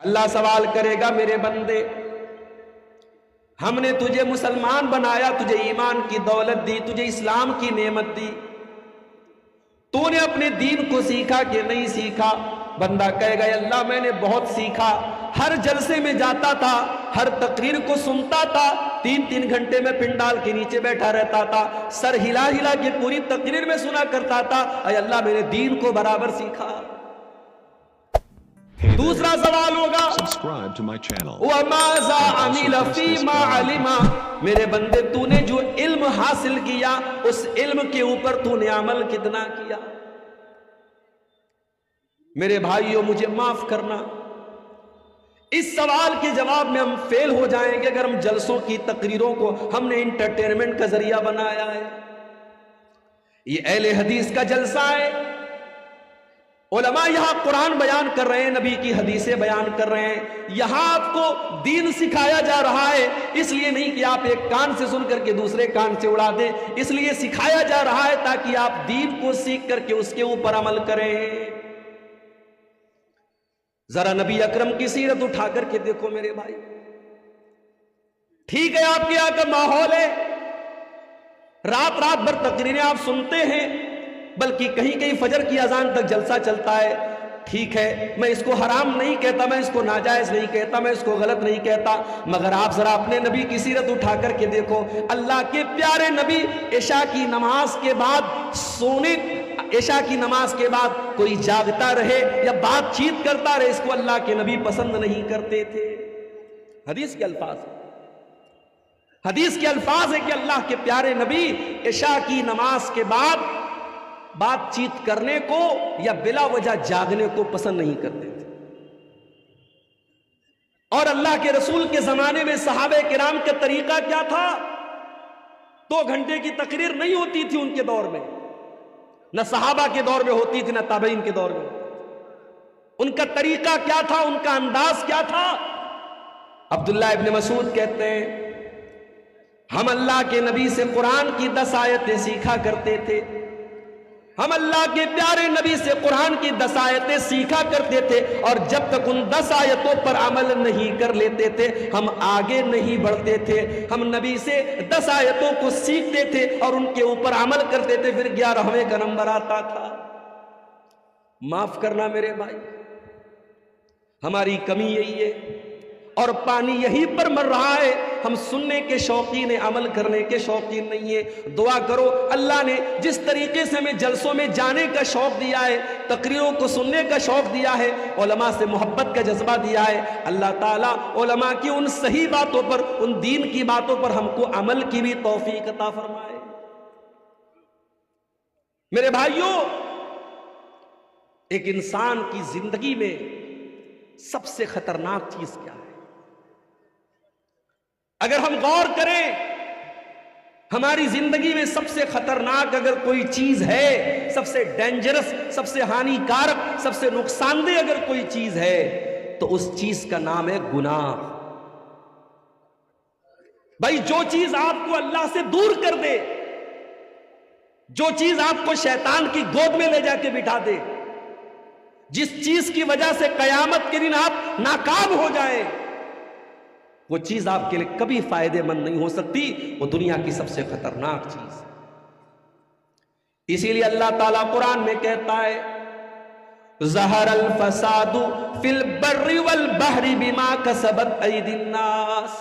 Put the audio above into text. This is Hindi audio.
अल्लाह सवाल करेगा, मेरे बंदे, हमने तुझे मुसलमान बनाया, तुझे ईमान की दौलत दी, तुझे इस्लाम की नेमत दी, तूने अपने दीन को सीखा कि नहीं सीखा? बंदा कहेगा, अल्लाह मैंने बहुत सीखा, हर जलसे में जाता था, हर तकरीर को सुनता था, 3-3 घंटे में पिंडाल के नीचे बैठा रहता था, सर हिला हिला के पूरी तकरीर में सुना करता था, अय अल्लाह मैंने दीन को बराबर सीखा। दूसरा सवाल होगा, वमाज़ा अमिला फीमा अलिमा, मेरे बंदे तूने जो इल्म हासिल किया उस इल्म के ऊपर तूने अमल कितना किया? मेरे भाइयों, मुझे माफ करना, इस सवाल के जवाब में हम फेल हो जाएंगे अगर हम जलसों की तकरीरों को हमने इंटरटेनमेंट का जरिया बनाया है। ये अहले हदीस का जलसा है, उलमा यहां कुरान बयान कर रहे हैं, नबी की हदीसें बयान कर रहे हैं, यहां आपको दीन सिखाया जा रहा है। इसलिए नहीं कि आप एक कान से सुन करके दूसरे कान से उड़ा दें, इसलिए सिखाया जा रहा है ताकि आप दीन को सीख करके उसके ऊपर अमल करें। जरा नबी अकरम की सीरत उठा करके देखो मेरे भाई। ठीक है, आपके यहां का माहौल है, रात रात भर तकरीरें आप सुनते हैं, बल्कि कहीं कहीं फजर की अजान तक जलसा चलता है। ठीक है, मैं इसको हराम नहीं कहता, मैं इसको नाजायज नहीं कहता, मैं इसको गलत नहीं कहता, मगर आप जरा अपने नबी की सीरत उठा करके देखो। अल्लाह के प्यारे नबी इशा की नमाज के बाद इशा की नमाज के बाद कोई जागता रहे या बातचीत करता रहे, इसको अल्लाह के नबी पसंद नहीं करते थे। हदीस के अल्फाज है कि अल्लाह के प्यारे नबी इशा की नमाज के बाद बातचीत करने को या बिला वजह जागने को पसंद नहीं करते थे। और अल्लाह के रसूल के जमाने में सहाबे किराम का तरीका क्या था? 2 घंटे की तकरीर नहीं होती थी उनके दौर में, न सहाबा के दौर में होती थी, न ताबईन के दौर में। उनका तरीका क्या था, उनका अंदाज क्या था? अब्दुल्लाह इब्न मसूद कहते हैं, हम अल्लाह के नबी से कुरान की 10 आयतें सीखा करते थे, हम अल्लाह के प्यारे नबी से कुरान की 10 आयतें सीखा करते थे, और जब तक उन 10 आयतों पर अमल नहीं कर लेते थे हम आगे नहीं बढ़ते थे। हम नबी से 10 आयतों को सीखते थे और उनके ऊपर अमल करते थे, फिर 11वें का नंबर आता था। माफ करना मेरे भाई, हमारी कमी यही है और पानी यहीं पर मर रहा है। हम सुनने के शौकीन हैं, अमल करने के शौकीन नहीं है। दुआ करो, अल्लाह ने जिस तरीके से हमें जलसों में जाने का शौक दिया है, तकरीरों को सुनने का शौक दिया है, उलमा से मोहब्बत का जज्बा दिया है, अल्लाह ताला उलमा की उन सही बातों पर, उन दीन की बातों पर हमको अमल की भी तौफीक अता फरमाए। मेरे भाइयों, एक इंसान की जिंदगी में सबसे खतरनाक चीज क्या है? अगर हम गौर करें, हमारी जिंदगी में सबसे खतरनाक अगर कोई चीज है, सबसे डेंजरस, सबसे हानिकारक, सबसे नुकसानदेह अगर कोई चीज है, तो उस चीज का नाम है गुनाह। भाई, जो चीज आपको अल्लाह से दूर कर दे, जो चीज आपको शैतान की गोद में ले जाके बिठा दे, जिस चीज की वजह से कयामत के दिन आप नाकाम हो जाए, वो चीज आपके लिए कभी फायदेमंद नहीं हो सकती। वो दुनिया की सबसे खतरनाक चीज। इसीलिए अल्लाह ताला कुरान में कहता है, ज़हरल फसादु फिल बर्रि वल बहरि बिमा कसबत अयदिन नास।